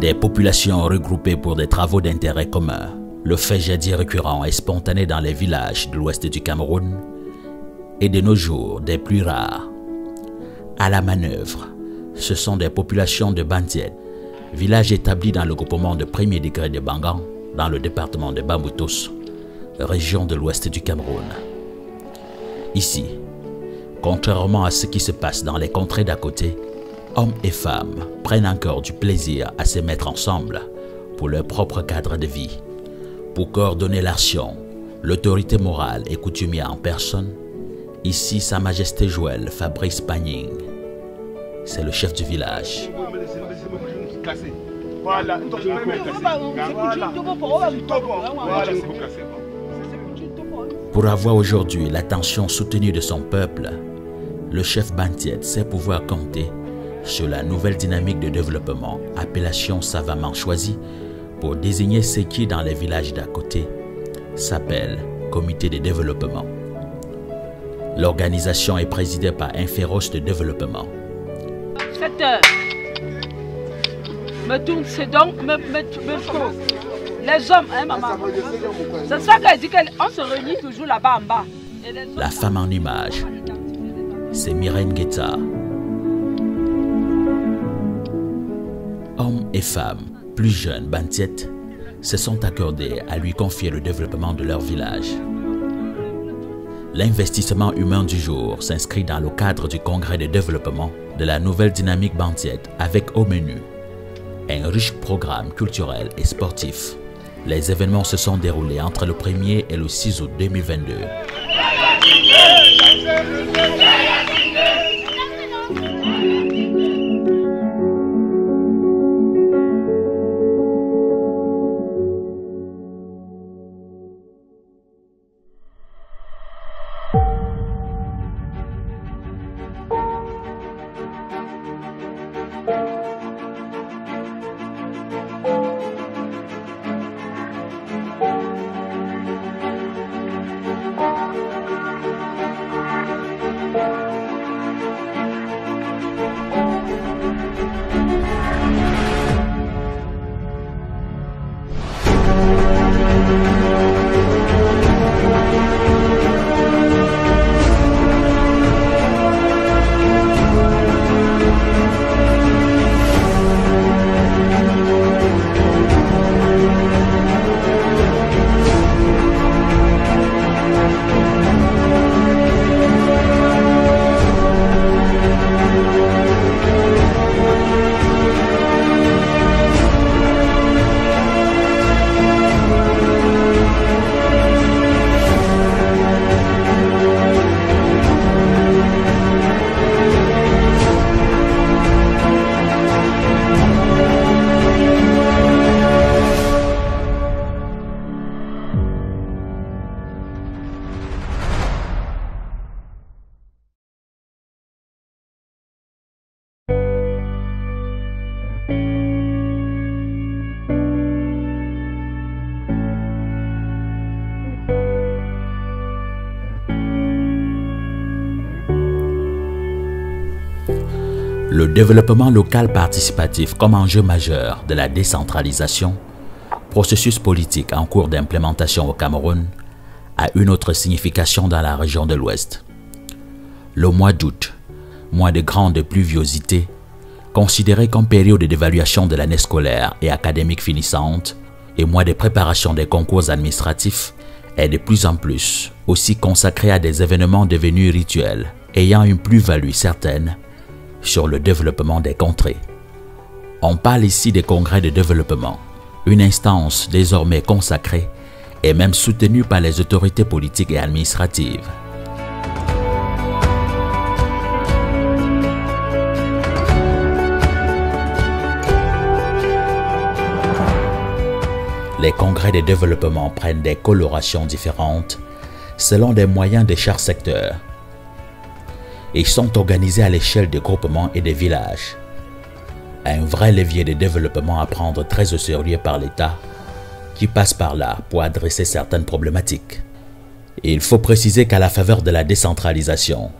Des populations regroupées pour des travaux d'intérêt commun. Le fait jadis récurrent et spontané dans les villages de l'ouest du Cameroun et de nos jours des plus rares. À la manœuvre, ce sont des populations de Bantiet, village établi dans le groupement de premier degré de Bangan, dans le département de Bamboutos, région de l'ouest du Cameroun. Ici, contrairement à ce qui se passe dans les contrées d'à côté, hommes et femmes prennent encore du plaisir à se mettre ensemble pour leur propre cadre de vie. Pour coordonner l'action, l'autorité morale et coutumière en personne, ici Sa Majesté Joël Fabrice Pagning, c'est le chef du village. Pour avoir aujourd'hui l'attention soutenue de son peuple, le chef Bantiet sait pouvoir compter sur la nouvelle dynamique de développement, appellation savamment choisie pour désigner ce qui, dans les villages d'à côté, s'appelle Comité de développement. L'organisation est présidée par un féroce de développement. 7 heures. C'est donc les hommes, hein, maman. C'est ça qu'elle dit qu'on se réunit toujours là-bas en bas. La femme en image, c'est Myrène Guetta. Hommes et femmes, plus jeunes, Bantiet, se sont accordés à lui confier le développement de leur village. L'investissement humain du jour s'inscrit dans le cadre du congrès de développement de la nouvelle dynamique Bantiet avec au menu un riche programme culturel et sportif. Les événements se sont déroulés entre le 1er et le 6 août 2022. Le développement local participatif comme enjeu majeur de la décentralisation, processus politique en cours d'implémentation au Cameroun, a une autre signification dans la région de l'Ouest. Le mois d'août, mois de grande pluviosité, considéré comme période d'évaluation de l'année scolaire et académique finissante et mois de préparation des concours administratifs, est de plus en plus aussi consacré à des événements devenus rituels, ayant une plus-value certaine sur le développement des contrées. On parle ici des congrès de développement, une instance désormais consacrée et même soutenue par les autorités politiques et administratives. Les congrès de développement prennent des colorations différentes selon des moyens de chaque secteur. Ils sont organisés à l'échelle des groupements et des villages. Un vrai levier de développement à prendre très au sérieux par l'État, qui passe par là pour adresser certaines problématiques. Il faut préciser qu'à la faveur de la décentralisation,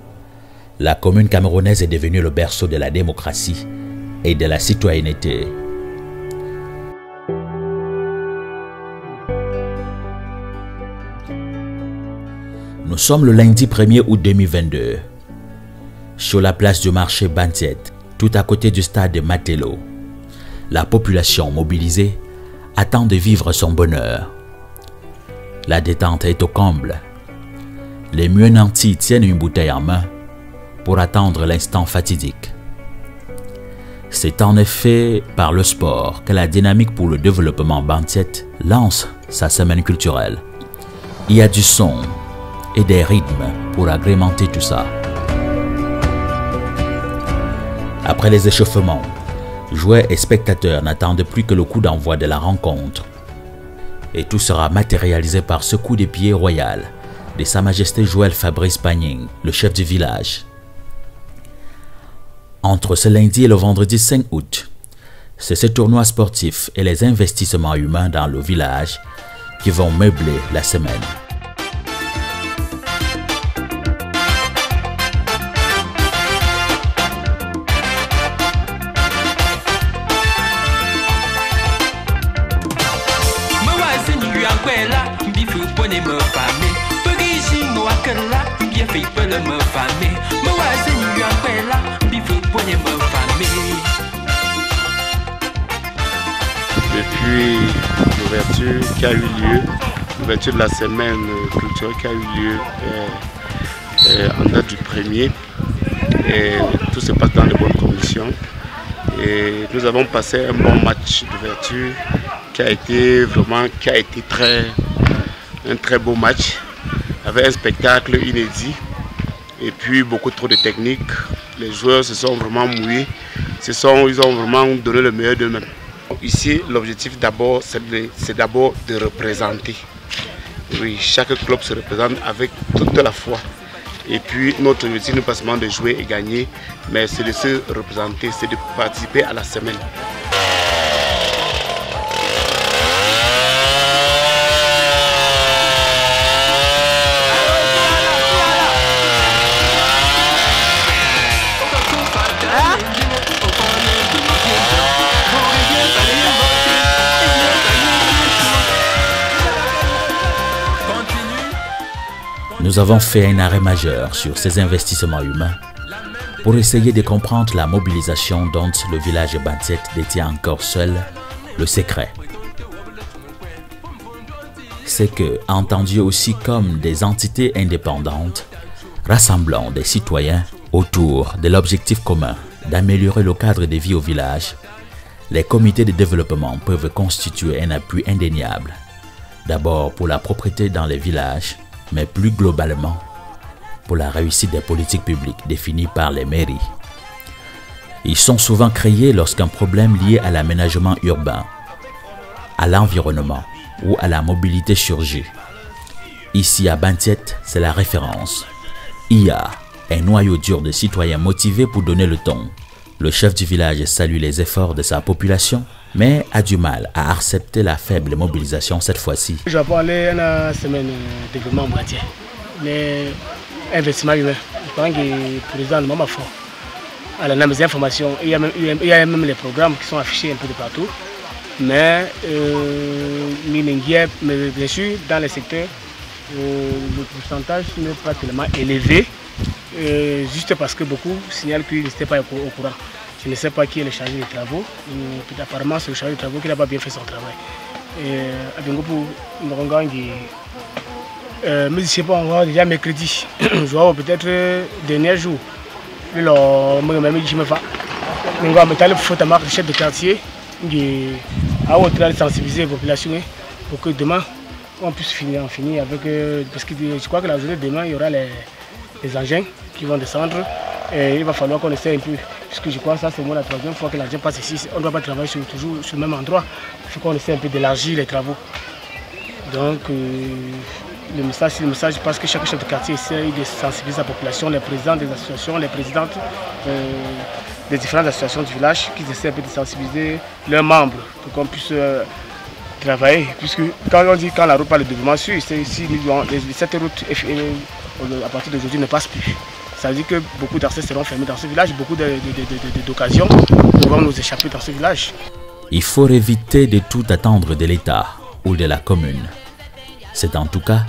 la commune camerounaise est devenue le berceau de la démocratie et de la citoyenneté. Nous sommes le lundi 1er août 2022, sur la place du marché Bantiet, tout à côté du stade de Matelo. La population mobilisée attend de vivre son bonheur. La détente est au comble. Les mieux nantis tiennent une bouteille en main pour attendre l'instant fatidique. C'est en effet par le sport que la dynamique pour le développement Bantiet lance sa semaine culturelle. Il y a du son et des rythmes pour agrémenter tout ça. Après les échauffements, joueurs et spectateurs n'attendent plus que le coup d'envoi de la rencontre. Et tout sera matérialisé par ce coup de pied royal de Sa Majesté Joël Fabrice Pagning, le chef du village. Entre ce lundi et le vendredi 5 août, c'est ce tournoi sportif et les investissements humains dans le village qui vont meubler la semaine. Depuis l'ouverture qui a eu lieu, l'ouverture de la semaine culturelle qui a eu lieu en date du 1er, et tout se passe dans de bonnes conditions. Et nous avons passé un bon match d'ouverture qui a été un très beau match, avec un spectacle inédit et puis beaucoup trop de technique. Les joueurs se sont vraiment mouillés, ils ont vraiment donné le meilleur d'eux-mêmes. Ici, l'objectif d'abord, c'est d'abord de représenter. Oui, chaque club se représente avec toute la foi. Et puis notre objectif n'est pas seulement de jouer et gagner, mais c'est de se représenter, c'est de participer à la semaine. Nous avons fait un arrêt majeur sur ces investissements humains pour essayer de comprendre la mobilisation dont le village Bantiet détient encore seul le secret. C'est que, entendus aussi comme des entités indépendantes, rassemblant des citoyens autour de l'objectif commun d'améliorer le cadre de vie au village, les comités de développement peuvent constituer un appui indéniable, d'abord pour la propreté dans les villages, mais plus globalement pour la réussite des politiques publiques définies par les mairies. Ils sont souvent créés lorsqu'un problème lié à l'aménagement urbain, à l'environnement ou à la mobilité surgit. Ici à Bantiet, c'est la référence. Il y a un noyau dur de citoyens motivés pour donner le ton. Le chef du village salue les efforts de sa population, mais a du mal à accepter la faible mobilisation cette fois-ci. Je vais parler de la semaine de développement Bantiet. Les investissements humains, je pense que le président de Maman Fort a les informations. Il y a même les programmes qui sont affichés un peu de partout. Mais bien sûr, dans les secteurs, le pourcentage n'est pas tellement élevé, juste parce que beaucoup signalent qu'ils n'étaient pas au courant. Je ne sais pas qui est le chargé des travaux. Apparemment, c'est le chargé des travaux qui n'a pas bien fait son travail. Mais je ne sais pas, on va déjà mercredi. Je vois peut-être dernier jour. Je le chef de quartier à sensibiliser la population pour que demain on puisse finir avec. Parce que je crois que la journée de demain, il y aura les engins qui vont descendre. Et il va falloir qu'on essaie un peu, puisque je crois que ça c'est la troisième fois que l'engin passe ici. On ne doit pas travailler toujours sur le même endroit. Il faut qu'on essaie un peu d'élargir les travaux. Donc le message, parce que chaque chef de quartier essaie de sensibiliser la population, les présidents des associations, les présidentes des différentes associations du village, qui essaient un peu de sensibiliser leurs membres pour qu'on puisse travailler. Puisque quand on dit quand la route parle de développement sûr, c'est ici, cette route à partir d'aujourd'hui ne passe plus. Ça veut dire que beaucoup d'accès seront fermés dans ce village, beaucoup d'occasions vont nous échapper dans ce village. Il faut éviter de tout attendre de l'État ou de la commune. C'est en tout cas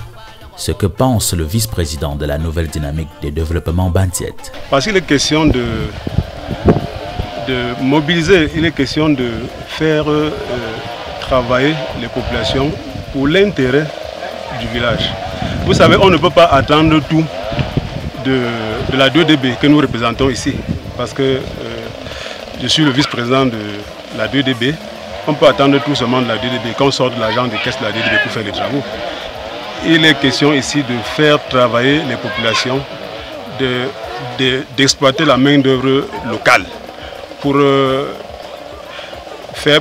ce que pense le vice-président de la nouvelle dynamique de développement Bantiet. Parce qu'il est question de mobiliser, il est question de faire travailler les populations pour l'intérêt du village. Vous savez, on ne peut pas attendre tout de la 2DB que nous représentons ici, parce que je suis le vice-président de la 2DB. On peut attendre tout seulement de la 2DB, qu'on sorte de l'argent des caisses de la 2DB pour faire les travaux. Il est question ici de faire travailler les populations, d'exploiter la main-d'œuvre locale pour faire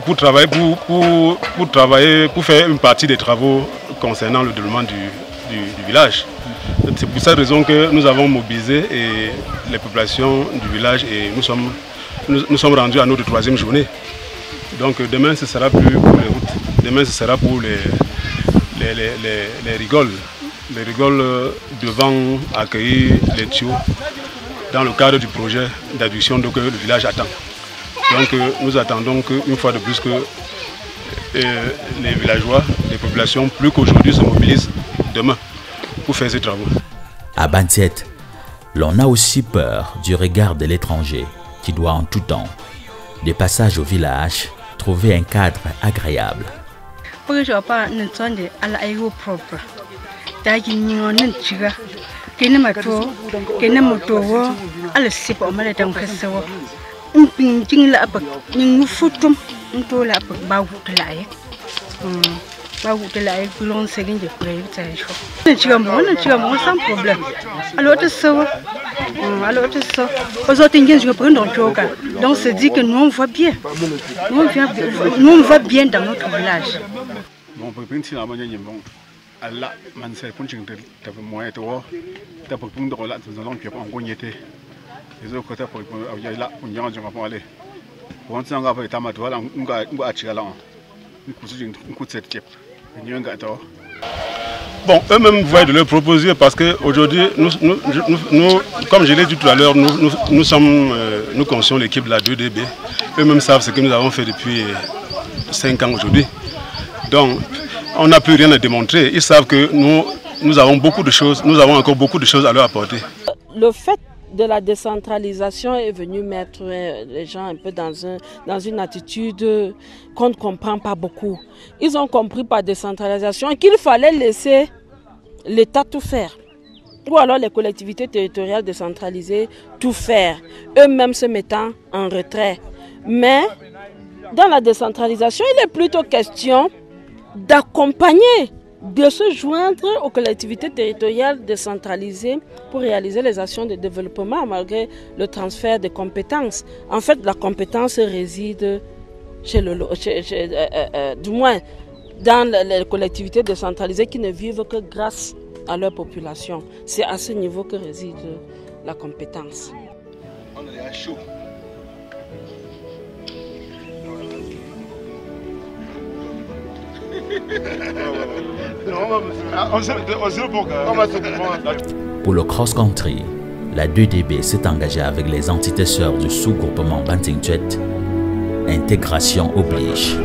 une partie des travaux concernant le développement du village. C'est pour cette raison que nous avons mobilisé les populations du village et nous sommes rendus à notre 3e journée. Donc demain ce sera plus pour les routes, demain ce sera pour les rigoles. Les rigoles devant accueillir les tuyaux dans le cadre du projet d'adduction que le village attend. Donc nous attendons qu'une fois de plus que les villageois, les populations, plus qu'aujourd'hui, se mobilisent demain pour faire ces travaux. À Bantiet, l'on a aussi peur du regard de l'étranger qui doit en tout temps, des passages au village, trouver un cadre agréable. Sans problème. Alors donc c'est dit que nous on voit bien. Nous on voit bien dans notre village. Bon, eux-mêmes voient de leur proposer parce qu'aujourd'hui, comme je l'ai dit tout à l'heure, nous conçons l'équipe de la 2DB. Eux-mêmes savent ce que nous avons fait depuis 5 ans aujourd'hui. Donc, on n'a plus rien à démontrer. Ils savent que nous avons beaucoup de choses, nous avons encore beaucoup de choses à leur apporter. Le fait de la décentralisation est venu mettre les gens un peu dans une attitude qu'on ne comprend pas beaucoup. Ils ont compris par décentralisation qu'il fallait laisser l'État tout faire. Ou alors les collectivités territoriales décentralisées tout faire, eux-mêmes se mettant en retrait. Mais dans la décentralisation, il est plutôt question d'accompagner, de se joindre aux collectivités territoriales décentralisées pour réaliser les actions de développement malgré le transfert de compétences. En fait, la compétence réside du moins dans les collectivités décentralisées qui ne vivent que grâce à leur population. C'est à ce niveau que réside la compétence. On est à chaud. Pour le cross-country, la 2DB s'est engagée avec les entités sœurs du sous-groupement Bantingtuet. Intégration oblige.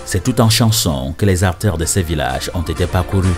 C'est tout en chanson que les artères de ces villages ont été parcourus.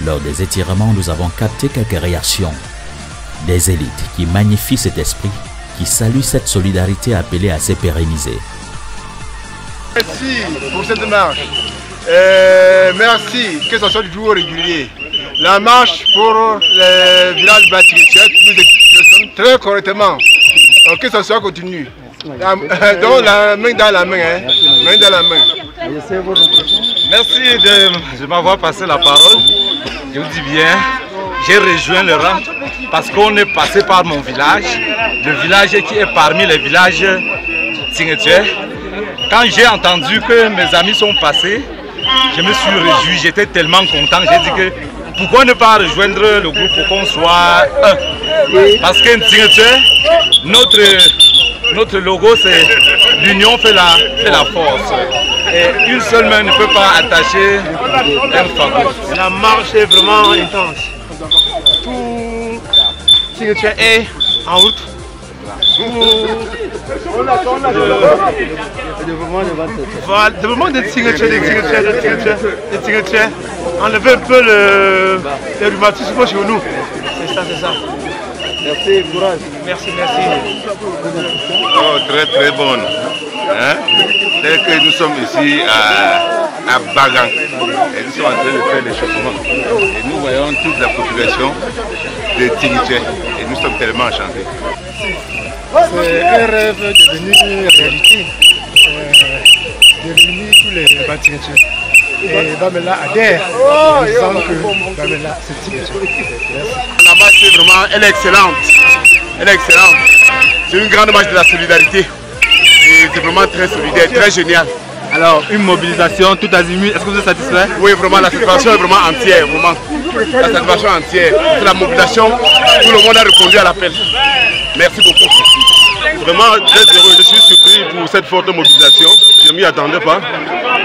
Lors des étirements, nous avons capté quelques réactions des élites qui magnifient cet esprit, qui saluent cette solidarité appelée à se pérenniser. Merci pour cette marche. Merci que ce soit du jour régulier. La marche pour le village bâtisseur, nous très correctement. Donc que ce soit continu. Donc la main dans la main, hein. Main dans la main. Merci de m'avoir passé la parole. Je vous dis bien, j'ai rejoint le rang parce qu'on est passé par mon village, le village qui est parmi les villages Tingetier. Quand j'ai entendu que mes amis sont passés, je me suis réjoui, j'étais tellement content, j'ai dit que pourquoi ne pas rejoindre le groupe pour qu'on soit un. Parce que notre logo c'est l'union fait la force. Et une seule main ne peut pas attacher un fardeau. La marche est vraiment intense. Tout Tingetier est en route. Voilà, le développement des Tingetier, enlever un peu le rhumatisme chez nous. C'est ça. Merci, courage. Merci. Oh, très bonne. Hein? Dès que nous sommes ici à Bagan, et nous sommes en train de faire l'échauffement. Et nous voyons toute la population de Tingetier. Et nous sommes tellement enchantés. C'est un rêve devenu réalité. De réunir tous les bâtiments. Et Bamela adhère en disant que Bamela c'est Tingetier. La marche est vraiment, elle est excellente. C'est une grande marche de la solidarité. Et c'est vraiment très solidaire, très génial. Alors, une mobilisation tout azimut, est-ce que vous êtes satisfait? Oui, vraiment, la satisfaction est vraiment entière. Vraiment. La satisfaction est entière. C'est la mobilisation, tout le monde a répondu à l'appel. Merci beaucoup. Vraiment très heureux, je suis surpris pour cette forte mobilisation. Je ne m'y attendais pas.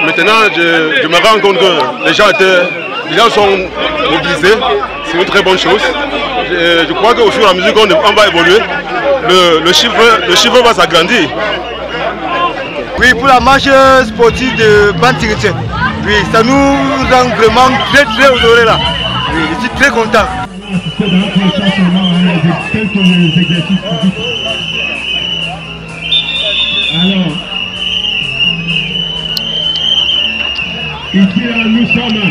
Maintenant, je me rends compte que les gens sont mobilisés. C'est une très bonne chose. Je crois qu'au fur et à mesure qu'on va évoluer, le chiffre va s'agrandir. Oui, pour la marche sportive de Bantingetier. Oui, ça nous rend vraiment très honorés là. Oui, je suis très content. Alors, ici nous sommes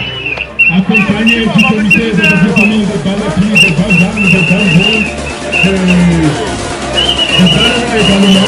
accompagnés du comité de développement de Balapri, de Bazan, de Banzon, de Balapri également.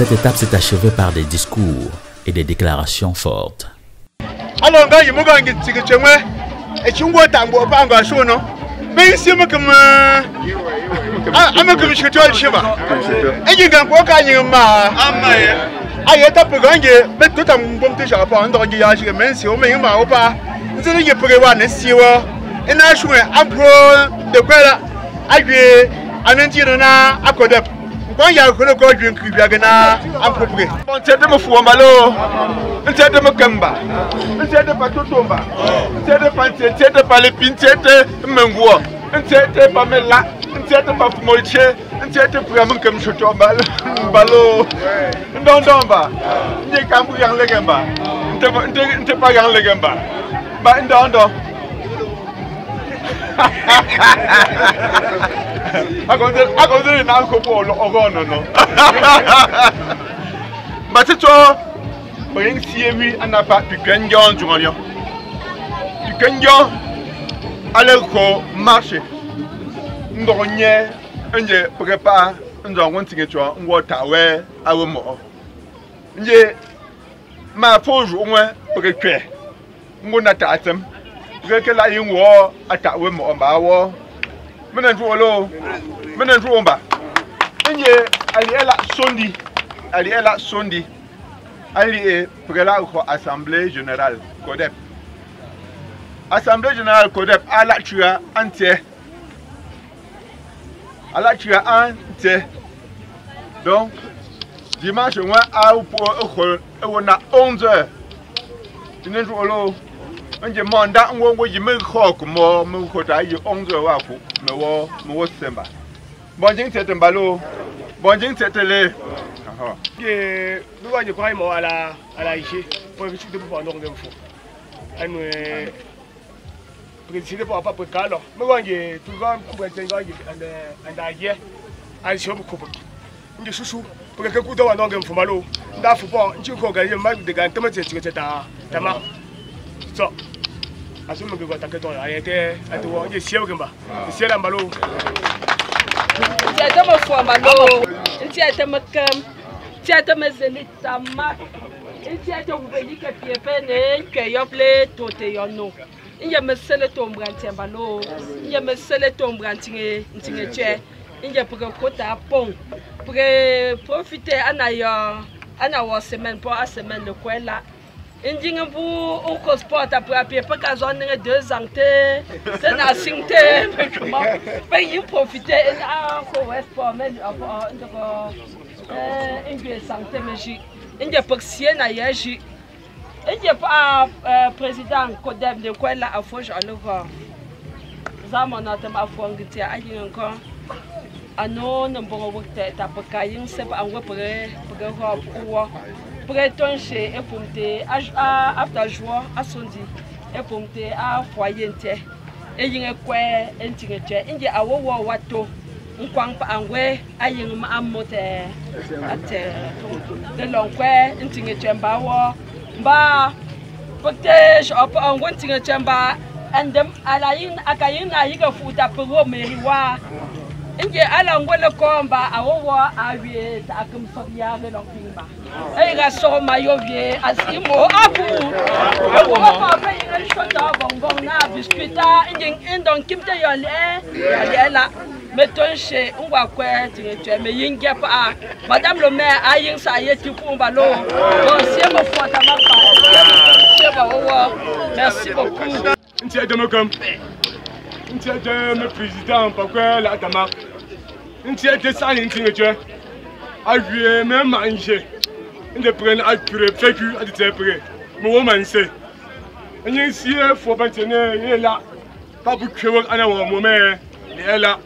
Cette étape s'est achevée par des discours et des déclarations fortes. Alors, quand je me et tu vois, tu pas encore chaud, non? Mais ici, je me comme je suis le cheval. Et je gagne quoi quand je m'ai mais tout un bon petit chapeau, un drôle de yage, mais si on met un mot pas, je ne peux pas voir si on et là, je suis un peu de quoi là, à l'intérieur, à côté. Quand il y a un peu de quoi, je vais à peu près. On s'est de me fou en ballon, on s'est de me gamba, on s'est de pas tout tomber, on s'est de penser, on s'est de pas les pincer, me voir, on s'est de pas me là, on s'est de pas moitié, on s'est de vraiment comme je tombe ballon. Non, non, bah, on est quand même les gamba, on n'est pas les gamba, bah, non. Akonde na nkopo ogono no. Batito bring siemi anapa pikenjon jumonyo. Pikenjon aller ko marché. Ndonye nje prépare ndo wontinge twa ngota we awomo. Nje ma foju onwe prekwe. Ngona ta atem. Que la yin wo ata we mo ba wo mena ndu omba enye ali ela sondi ali prela ko assemblée générale CODEP ala tua ante donc dimanche moi a pour na 11h tinendu olo nje monda ngwongwo yime khok mo mu khota yi onzo wa ku me wo semba bonjing tete mbalo bonjing tete le aha ye luwa je kwai mo ala ishi po bi chude po ndo ngem fo anu président po pa kalo me wanje tu ga président anda ye an shobu ko nje susu po ke ku do wa ndo ngem fo malo nda fo po nji ko ga ye ma de ga ntama tete ta tama so asuma que attaquer ton arrêté à toi il est gamba c'est la malo tu as me foi malo tu as me cam tu as me zenita ma tu as me veli que piepene que yople tote yono il y a me sele tombranti malo il y a me sele tombranti ntinge tche il y a pour kota pont pour profiter ana wa semaine pour a semaine de quoi là Indinga bu au sport après pas qu'à zone 2 ans c'est na singte mais il profiter à ko sport mais indie santé mais indie paxie na yaji indie pas président CODEP de quoi là afo alors zamana tem afo ngiti ayi encore ano nombo wakte tapakayin se ba ngwa pere ho Breton chez et pomté after joie à sondi et pomté à foyer et yinga kwe entingeche inje awo wato nkwang pa angwe ayin ma amote ate de lonkwe entingeche mbawo mba pote op angwe entingeche mba andem alayin akayin na yiga futa pro meriwa inje ala ngwele komba awowa awie ta akum soria le lonkimba e ga so mayovie asimo abu awo ma pe yin shota bonbon na biscuita inje indon kimte yole la metonche ngwa kwe tinetwe me yinge pa madame le maire ayin sa yeti kumba lo bon sie mo fota ma pa sie ba wo merci beaucoup ntie de me comme ntie de me président pourquoi la dama ntie de ça ntie a vu même manger de prendre à pure fécu à te prêt mo woman c'est nyi sie fo bantene ye la pas pour que ana wo mo me le la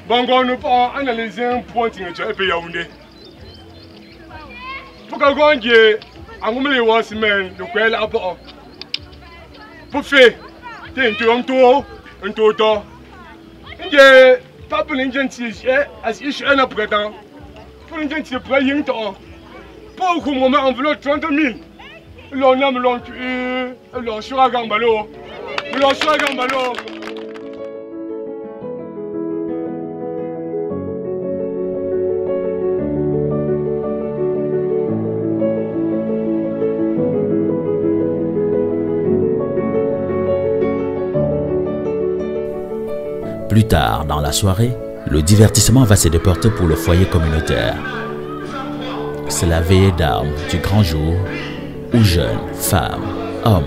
bongo no pas analyser un point ntie e pe yaoundé pour que gonje angumle wo semen de ko la po pour faire un toto. Il pas pour les gens qui as ici un après-temps. Pour les gens qui prennent un temps. Pour que moment enveloppe 30 000. L'on a l'on tue, l'on sur un gambalo. L'on sur un gambalo. Plus tard dans la soirée, le divertissement va se déporter pour le foyer communautaire. C'est la veillée d'armes du grand jour où jeunes, femmes, hommes,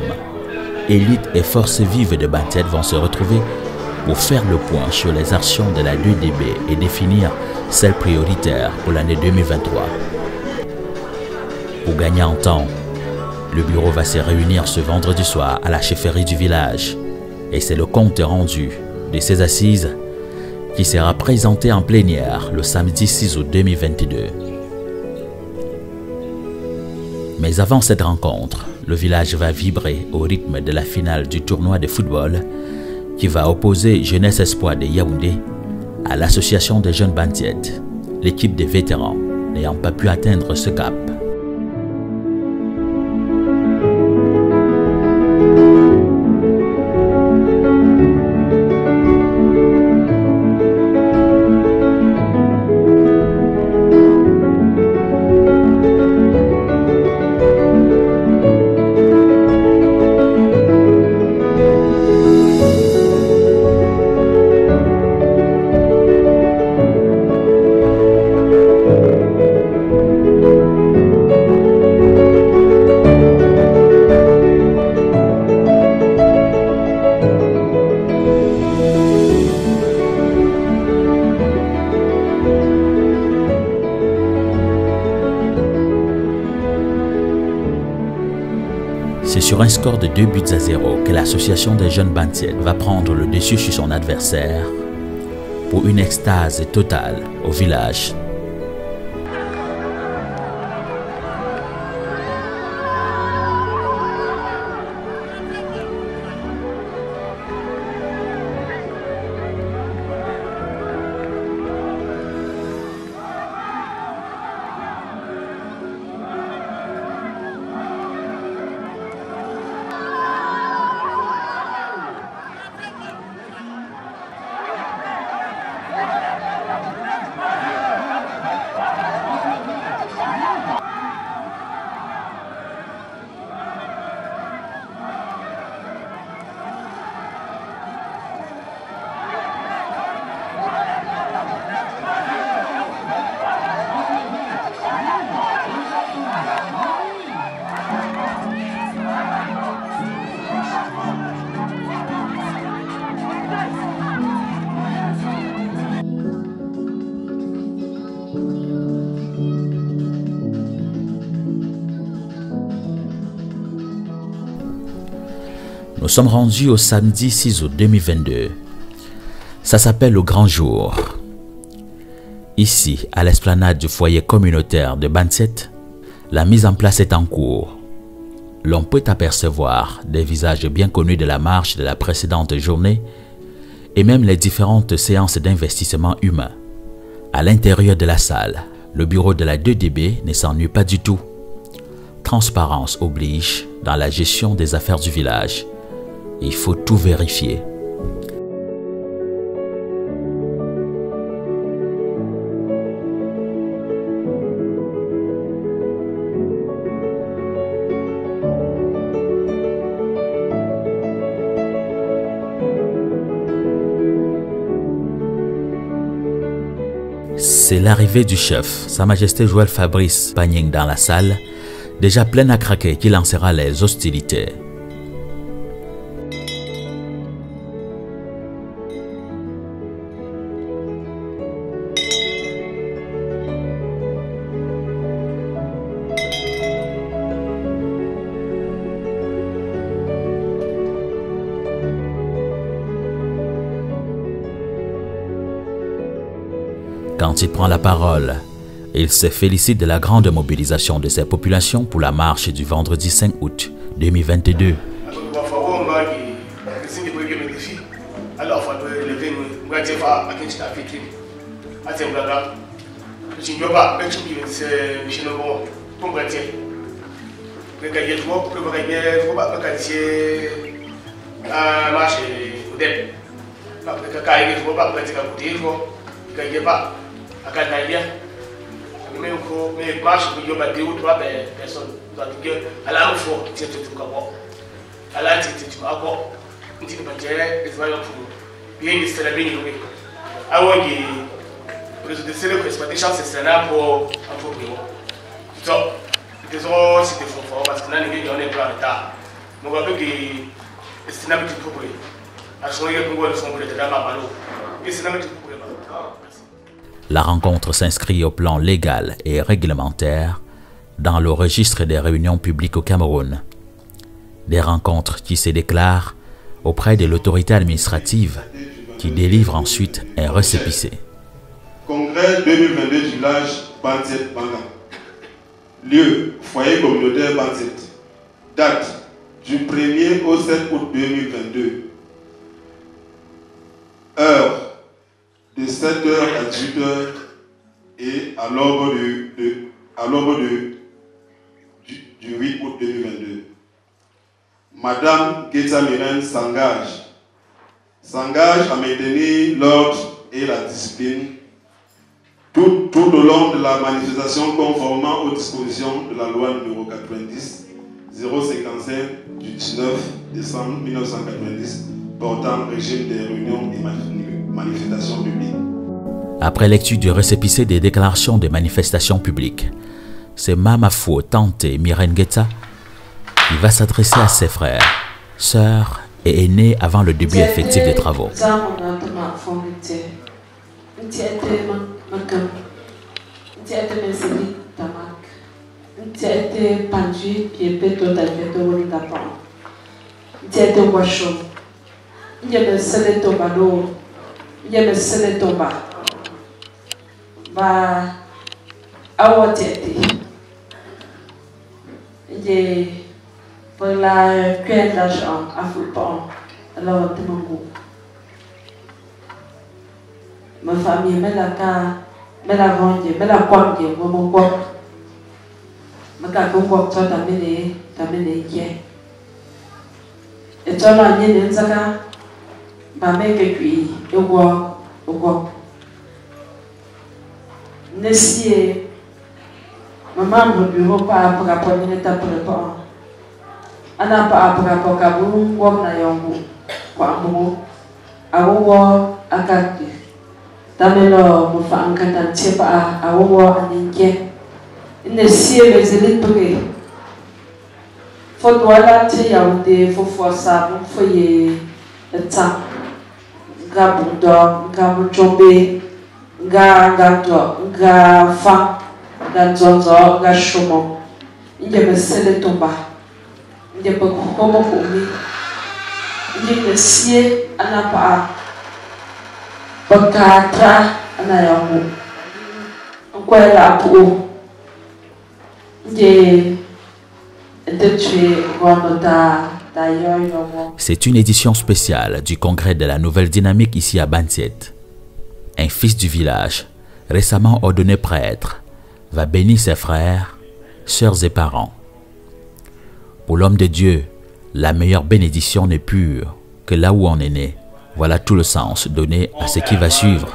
élites et forces vives de Bantiette vont se retrouver pour faire le point sur les actions de la 2DB et définir celles prioritaires pour l'année 2023. Pour gagner en temps, le bureau va se réunir ce vendredi soir à la chefferie du village et c'est le compte rendu de ces assises qui sera présenté en plénière le samedi 6 août 2022. Mais avant cette rencontre, le village va vibrer au rythme de la finale du tournoi de football qui va opposer Jeunesse Espoir de Yaoundé à l'association des jeunes Bantiette, l'équipe des vétérans n'ayant pas pu atteindre ce cap. C'est sur un score de 2-0 que l'association des jeunes Bantiette va prendre le dessus sur son adversaire pour une extase totale au village. Nous sommes rendus au samedi 6 août 2022. Ça s'appelle le grand jour. Ici, à l'esplanade du foyer communautaire de Bantiette, la mise en place est en cours. L'on peut apercevoir des visages bien connus de la marche de la précédente journée et même les différentes séances d'investissement humain. À l'intérieur de la salle, le bureau de la 2DB ne s'ennuie pas du tout. Transparence oblige dans la gestion des affaires du village. Il faut tout vérifier. C'est l'arrivée du chef, Sa Majesté Joël Fabrice Pagning dans la salle, déjà plein à craquer, qui lancera les hostilités. Quand il prend la parole, il se félicite de la grande mobilisation de ces populations pour la marche du vendredi 5 août 2022. Même mais marche pour y avoir 2 ou 3 personnes dans le cœur à la fois c'est tout comme à la tête tu vas voir on dit que pas gérer les voyons pour La rencontre s'inscrit au plan légal et réglementaire dans le registre des réunions publiques au Cameroun. Des rencontres qui se déclarent auprès de l'autorité administrative qui délivre ensuite un récépissé. Congrès 2022 du village Bantiet Banga. Lieu, foyer communautaire Bantiet. Date, du 1er au 7 août 2022. Heure, de 7h à 18h et à l'aube du 8 août 2022. Madame Getza Miren s'engage à maintenir l'ordre et la discipline tout au long de la manifestation conformément aux dispositions de la loi numéro 90-055 du 19 décembre 1990 portant régime des réunions et manifestations publiques. Après lecture du récépissé des déclarations de manifestations publiques, c'est Mamafo Tante Miren Getza qui va s'adresser à ses frères, sœurs et aînés avant le début effectif des travaux. Pour la cueille d'argent à Fulpon, alors ma famille me la ronde, me la pointe, mon bois. Ma cagon boit toi t'amener qui. Et toi la mienne n'zaka, ma mère que puis, au bois. Nessier, maman me bureau pas pour apprendre une étape pour le pont. Ana pa apaka kabu wok na yongu kwa mbu awo akati tamelo mufa ankata tsepa awo aninke ine sie bezeli pre fo wala te yaunde fo sa fo ye ta gabudo gabuchombe ga fa ga zonzo ga shomo inde mesele tomba de como comi de sie anapa bakatra anayamu kwela pu de tuer gondota. C'est une édition spéciale du congrès de la nouvelle dynamique ici à Bantiet. Un fils du village, récemment ordonné prêtre, va bénir ses frères, sœurs et parents. Pour l'homme de Dieu, la meilleure bénédiction n'est pure que là où on est né. Voilà tout le sens donné à ce qui va suivre.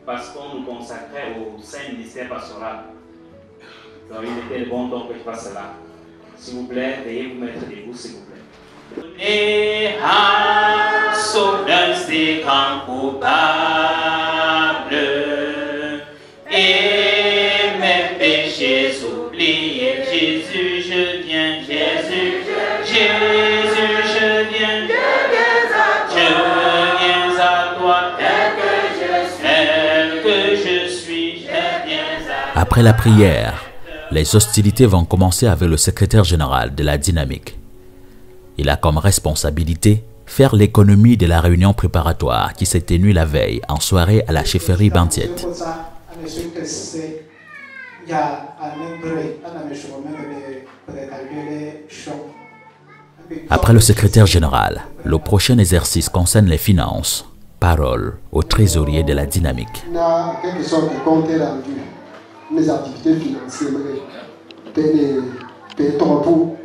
Parce qu'on nous consacrait au Saint-Ministère pastoral. Donc il était le bon temps que je fasse cela. S'il vous plaît, veuillez vous mettre debout, s'il vous plaît. Sauf des grands coupables et mes péchés oubliés. Jésus, je viens, Jésus, je viens, je viens à toi, tel que je suis, je viens à toi. Après la prière, les hostilités vont commencer avec le secrétaire général de la dynamique. Il a comme responsabilité faire l'économie de la réunion préparatoire qui s'est tenue la veille en soirée à la chefferie Bantiet. Après le secrétaire général, le prochain exercice concerne les finances. Parole au trésorier de la dynamique. Mes activités financières, payer ton repos.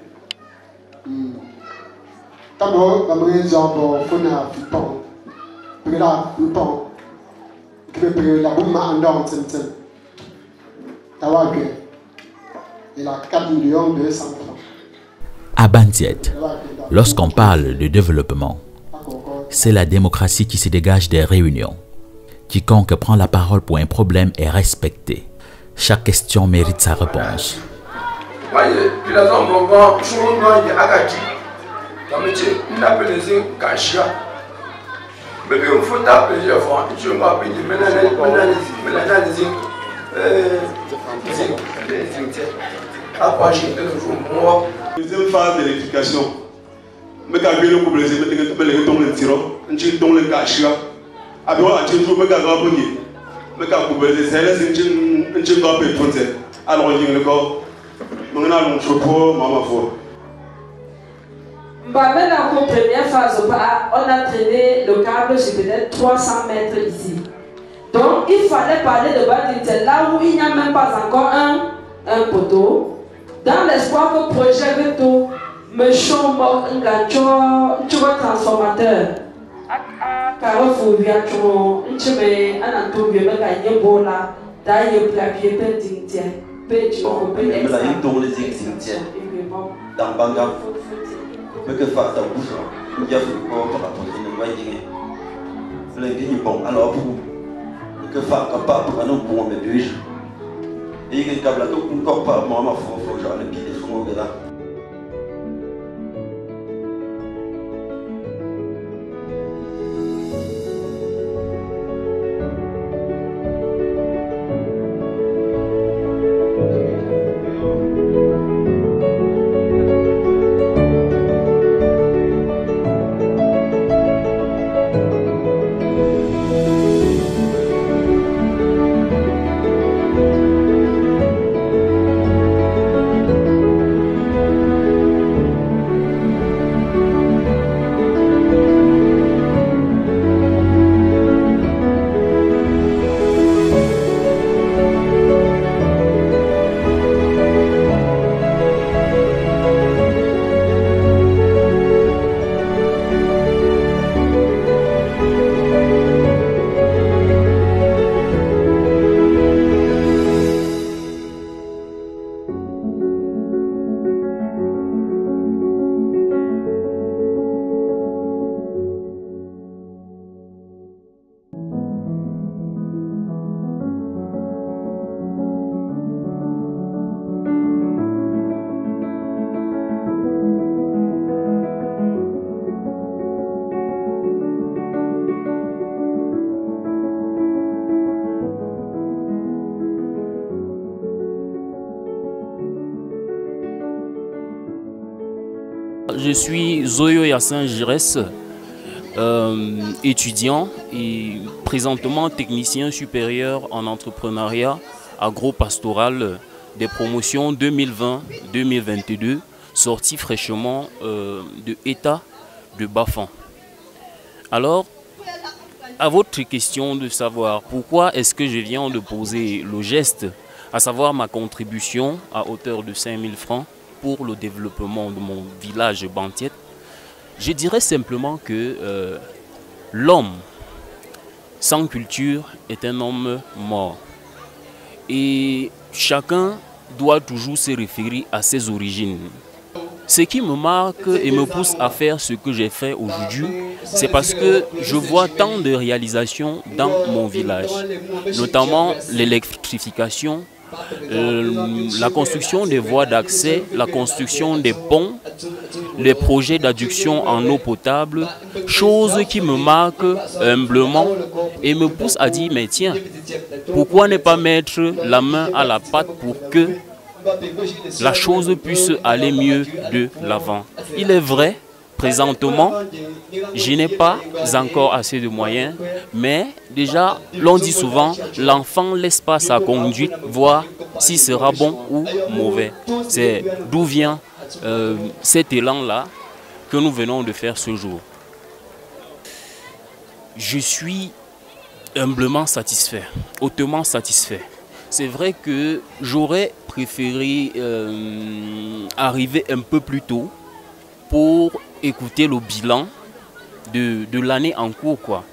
D'abord, j'aimerais dire pour faire le pont, que la boum en dehors de il a 4 200 000 francs. À Bantiet, lorsqu'on parle de développement, C'est la démocratie qui se dégage des réunions. Quiconque prend la parole pour un problème est respecté. Chaque question mérite sa réponse. Deuxième phase de l'éducation. Je vais vous le dire, je vais vous le dire, je vais vous le dire, je Maintenant, pour première phase, on a traîné le câble sur peut-être 300 mètres ici. Donc, il fallait parler de bâtiment là où il n'y a même pas encore un poteau. Dans l'espoir que le projet veut tout, me chombe un transformateur. Carrefour, il y a un atome, il y a un bola, il y a un clavier, dans Banga, mais que faire ta bouche, il y a fait quoi pour la prochaine voyage. Le bon, alors que faire capable pour un bon méduse. Et il y a un câble encore pas, moi, ma foi, j'en ai pris des fonds là. Je suis Zoyo Yassin Giresse, étudiant et présentement technicien supérieur en entrepreneuriat agro-pastoral des promotions 2020-2022, sorti fraîchement de État de Bafan. Alors, à votre question de savoir pourquoi est-ce que je viens de poser le geste, à savoir ma contribution à hauteur de 5 000 francs pour le développement de mon village Bantiet, je dirais simplement que l'homme sans culture est un homme mort. Et chacun doit toujours se référer à ses origines. Ce qui me marque et me pousse à faire ce que j'ai fait aujourd'hui, c'est parce que je vois tant de réalisations dans mon village, notamment l'électrification, la construction des voies d'accès, la construction des ponts, les projets d'adduction en eau potable, choses qui me marquent humblement et me poussent à dire, mais tiens, pourquoi ne pas mettre la main à la pâte pour que la chose puisse aller mieux de l'avant. Il est vrai, présentement, je n'ai pas encore assez de moyens, mais déjà, l'on dit souvent, l'enfant laisse pas sa conduite, voir si sera bon ou mauvais. C'est d'où vient cet élan-là que nous venons de faire ce jour. Je suis humblement satisfait, hautement satisfait. C'est vrai que j'aurais préféré arriver un peu plus tôt pour écouter le bilan de l'année en cours, quoi.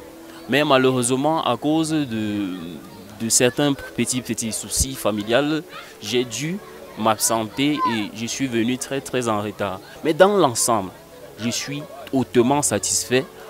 Mais malheureusement, à cause de certains petits soucis familiales, j'ai dû m'absenter et je suis venu très en retard. Mais dans l'ensemble, je suis hautement satisfait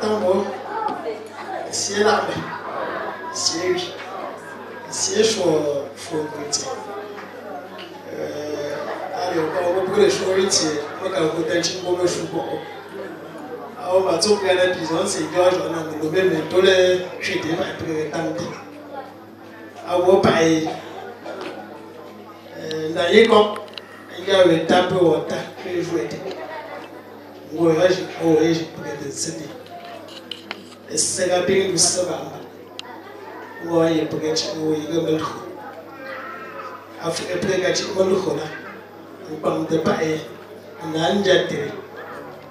Tango, c'est l'armée, c'est lui, c'est chaud, allez, on va les choses, on va vous dire qu'on va chou. On va tout faire la prison, c'est que on a nous même tous les chutes après tant. À vos pays, d'ailleurs, il y a le tableau au tas que jouer. Voyage pour les céder. Et c'est la bien du savant. Voyez pour que tu me le après que tu me le connais. On parle de paix. On a un jardin.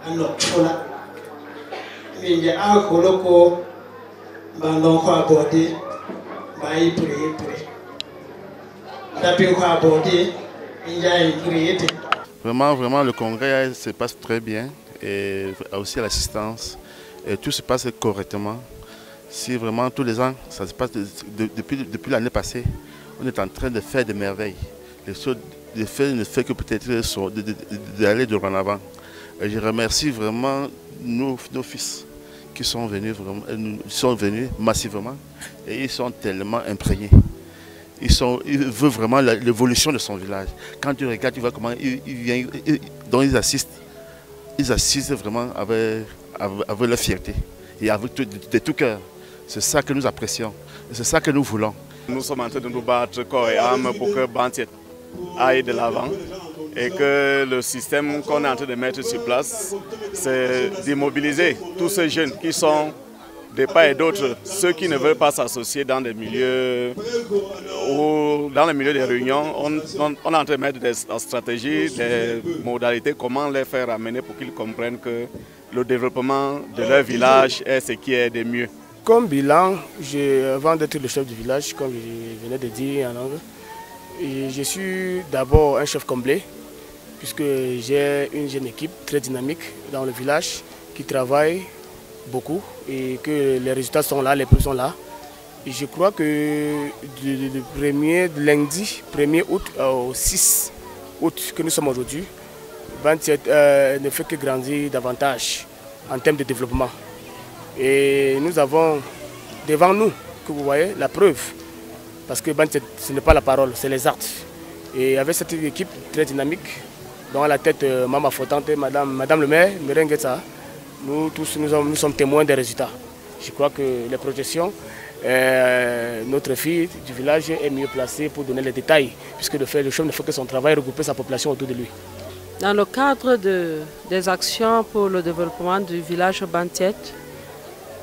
Un autre là. Il y a un coloco. Bandon quoi aborder. Baï prier. D'après quoi aborder. Il y a une prière. Vraiment, le congrès se passe très bien. Et aussi l'assistance, et tout se passe correctement. Si vraiment tous les ans, ça se passe depuis l'année passée, on est en train de faire des merveilles. Les choses ne fait que peut-être d'aller de l'en avant. Et je remercie vraiment nos fils qui sont venus massivement et ils sont tellement imprégnés. Ils veulent vraiment l'évolution de son village. Quand tu regardes, tu vois comment ils assistent. Ils assistent vraiment avec leur fierté et avec de tout cœur. C'est ça que nous apprécions. C'est ça que nous voulons. Nous sommes en train de nous battre corps et âme pour que Bantiet aille de l'avant et que le système qu'on est en train de mettre sur place, c'est d'immobiliser tous ces jeunes qui sont de part et d'autre, ceux qui ne veulent pas s'associer dans des milieux ou dans les milieux des réunions. On est en train de mettre des stratégies, des modalités, comment les faire amener pour qu'ils comprennent que le développement de leur village est ce qui est de mieux. Comme bilan, avant d'être le chef du village, comme je venais de dire en anglais, je suis d'abord un chef comblé, puisque j'ai une jeune équipe très dynamique dans le village qui travaille beaucoup et que les résultats sont là, les preuves sont là. Et je crois que du lundi 1er août au 6 août que nous sommes aujourd'hui, Bantiet ne fait que grandir davantage en termes de développement. Et nous avons devant nous, que vous voyez, la preuve. Parce que Bantiet, ce n'est pas la parole, c'est les actes. Et avec cette équipe très dynamique, dont à la tête Mama Fotante, Madame le maire, Merenguetsa, nous tous nous sommes témoins des résultats. Je crois que les projections, notre fille du village est mieux placée pour donner les détails, puisque le chef ne fait que son travail, regrouper sa population autour de lui. Dans le cadre des actions pour le développement du village Bantiet,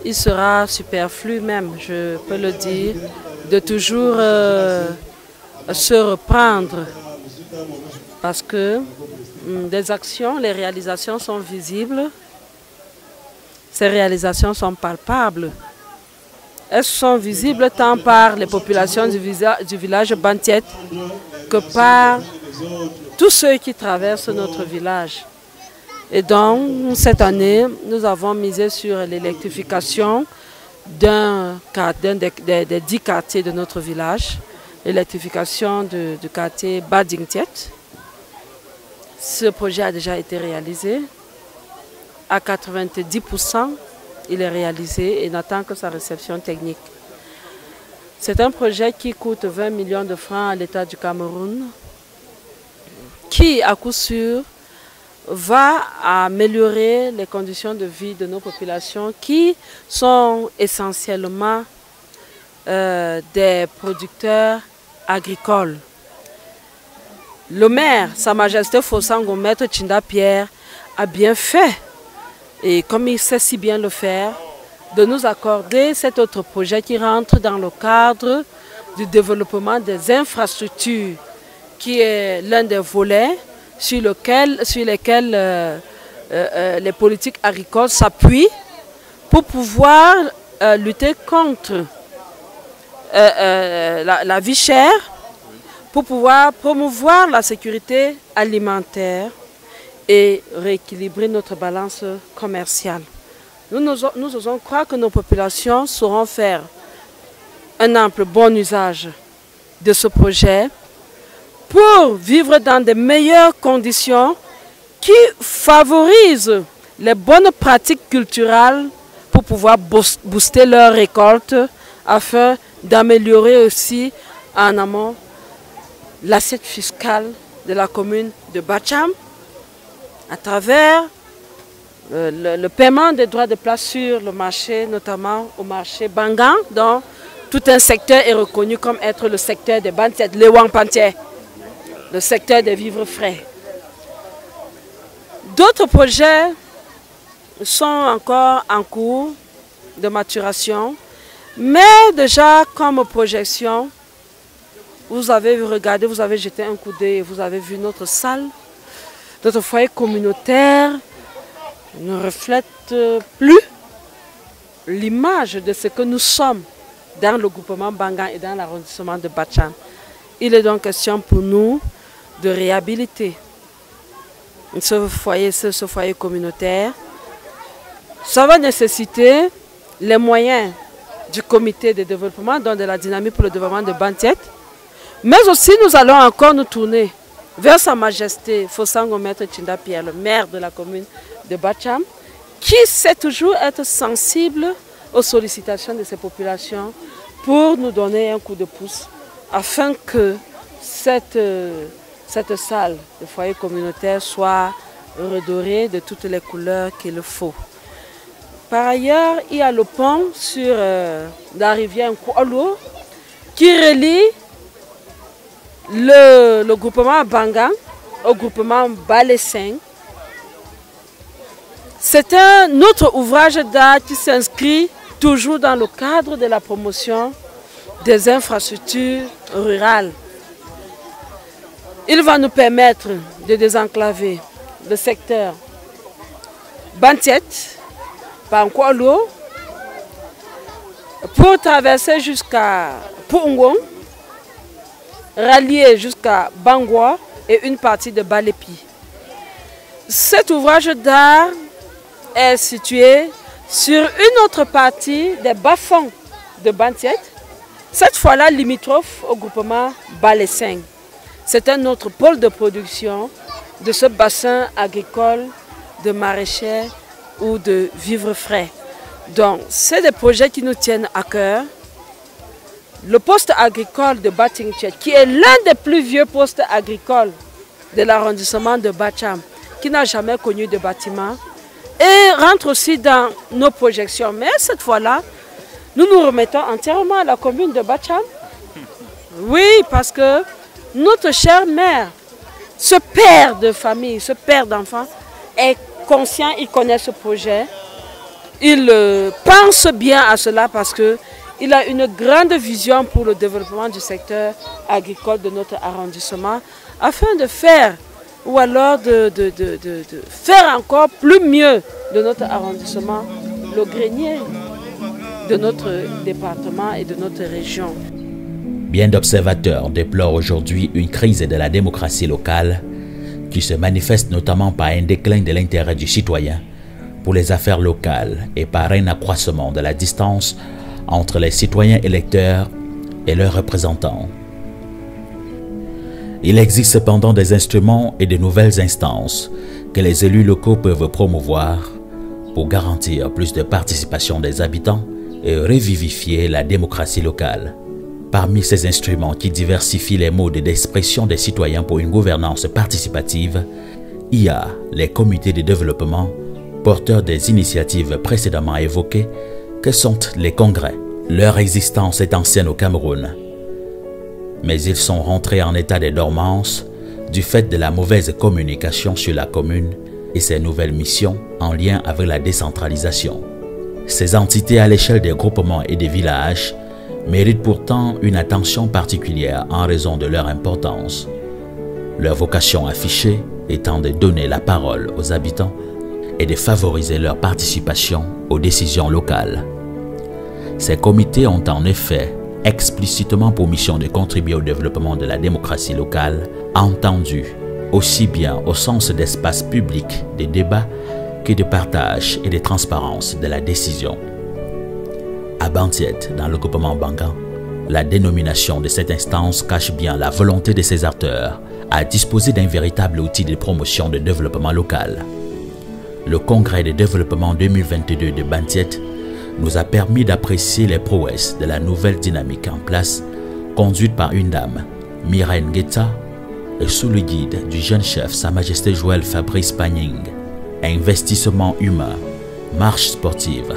il sera superflu même, je peux le dire, de toujours se reprendre. Parce que des actions, les réalisations sont visibles, ces réalisations sont palpables. Elles sont visibles tant par les populations du village Bantiet que par tous ceux qui traversent notre village. Et donc, cette année, nous avons misé sur l'électrification des 10 quartiers de notre village, l'électrification du quartier Badingtiet. Ce projet a déjà été réalisé. À 90%, il est réalisé et n'attend que sa réception technique. C'est un projet qui coûte 20 millions de francs à l'État du Cameroun, qui, à coup sûr, va améliorer les conditions de vie de nos populations qui sont essentiellement des producteurs agricoles. Le maire, Sa Majesté Fossango, Maître Tchinda Pierre, a bien fait, et comme il sait si bien le faire, de nous accorder cet autre projet qui rentre dans le cadre du développement des infrastructures, qui est l'un des volets sur lesquels les politiques agricoles s'appuient pour pouvoir lutter contre la vie chère, pour pouvoir promouvoir la sécurité alimentaire et rééquilibrer notre balance commerciale. Nous osons croire que nos populations sauront faire un ample bon usage de ce projet pour vivre dans de meilleures conditions qui favorisent les bonnes pratiques culturelles pour pouvoir booster leurs récoltes afin d'améliorer aussi en amont l'assiette fiscale de la commune de Bacham à travers le paiement des droits de place sur le marché, notamment au marché Bangan, dont tout un secteur est reconnu comme être le secteur des Bantiet, le Wangpantier, le secteur des vivres frais. D'autres projets sont encore en cours de maturation, mais déjà comme projection, vous avez regardé, vous avez jeté un coup d'œil et vous avez vu notre salle, notre foyer communautaire ne reflète plus l'image de ce que nous sommes dans le groupement Bangan et dans l'arrondissement de Bacham. Il est donc question pour nous de réhabiliter ce foyer communautaire. Ça va nécessiter les moyens du comité de développement, donc de la dynamique pour le développement de Bantiet. Mais aussi nous allons encore nous tourner vers Sa Majesté Fossango Maître Tchinda Pierre, le maire de la commune de Bacham, qui sait toujours être sensible aux sollicitations de ces populations pour nous donner un coup de pouce afin que cette salle de foyer communautaire soit redorée de toutes les couleurs qu'il faut. Par ailleurs, il y a le pont sur la rivière Nkwalo qui relie le groupement Bangan au groupement Baleseng. C'est un autre ouvrage d'art qui s'inscrit toujours dans le cadre de la promotion des infrastructures rurales. Il va nous permettre de désenclaver le secteur Bantiet, Bankwalo, pour traverser jusqu'à Pungong, rallier jusqu'à Bangwa et une partie de Balepi. Cet ouvrage d'art est situé sur une autre partie des bas-fonds de Bantiet, cette fois-là limitrophe au groupement Baleseng. C'est un autre pôle de production de ce bassin agricole de maraîchers ou de vivres frais. Donc, c'est des projets qui nous tiennent à cœur. Le poste agricole de Batingchet, qui est l'un des plus vieux postes agricoles de l'arrondissement de Bacham, qui n'a jamais connu de bâtiment, et rentre aussi dans nos projections. Mais cette fois-là, nous nous remettons entièrement à la commune de Bacham. Oui, parce que notre chère mère, ce père de famille, ce père d'enfants, est conscient, il connaît ce projet. Il pense bien à cela parce qu'il a une grande vision pour le développement du secteur agricole de notre arrondissement, afin de faire, ou alors de faire encore plus mieux de notre arrondissement, le grenier de notre département et de notre région. Bien d'observateurs déplorent aujourd'hui une crise de la démocratie locale qui se manifeste notamment par un déclin de l'intérêt du citoyen pour les affaires locales et par un accroissement de la distance entre les citoyens électeurs et leurs représentants. Il existe cependant des instruments et de nouvelles instances que les élus locaux peuvent promouvoir pour garantir plus de participation des habitants et revivifier la démocratie locale. Parmi ces instruments qui diversifient les modes d'expression des citoyens pour une gouvernance participative, il y a les comités de développement, porteurs des initiatives précédemment évoquées, que sont les congrès. Leur existence est ancienne au Cameroun, mais ils sont rentrés en état de dormance du fait de la mauvaise communication sur la commune et ses nouvelles missions en lien avec la décentralisation. Ces entités à l'échelle des groupements et des villages méritent pourtant une attention particulière en raison de leur importance. Leur vocation affichée étant de donner la parole aux habitants et de favoriser leur participation aux décisions locales. Ces comités ont en effet explicitement pour mission de contribuer au développement de la démocratie locale, entendue aussi bien au sens d'espace public de débat que de partage et de transparence de la décision. À Bantiet, dans le groupement Bangan, la dénomination de cette instance cache bien la volonté de ses acteurs à disposer d'un véritable outil de promotion de développement local. Le congrès de développement 2022 de Bantiet nous a permis d'apprécier les prouesses de la nouvelle dynamique en place, conduite par une dame, Mireille Ngueta, et sous le guide du jeune chef Sa Majesté Joël Fabrice Pagning. Investissement humain, marche sportive,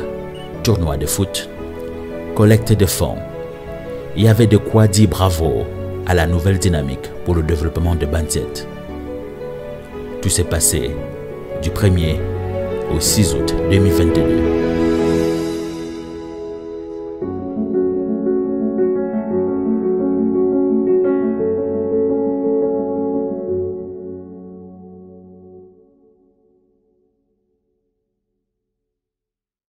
tournoi de foot, collecte de fonds. Il y avait de quoi dire bravo à la nouvelle dynamique pour le développement de Bantiet. Tout s'est passé du 1er au 6 août 2022.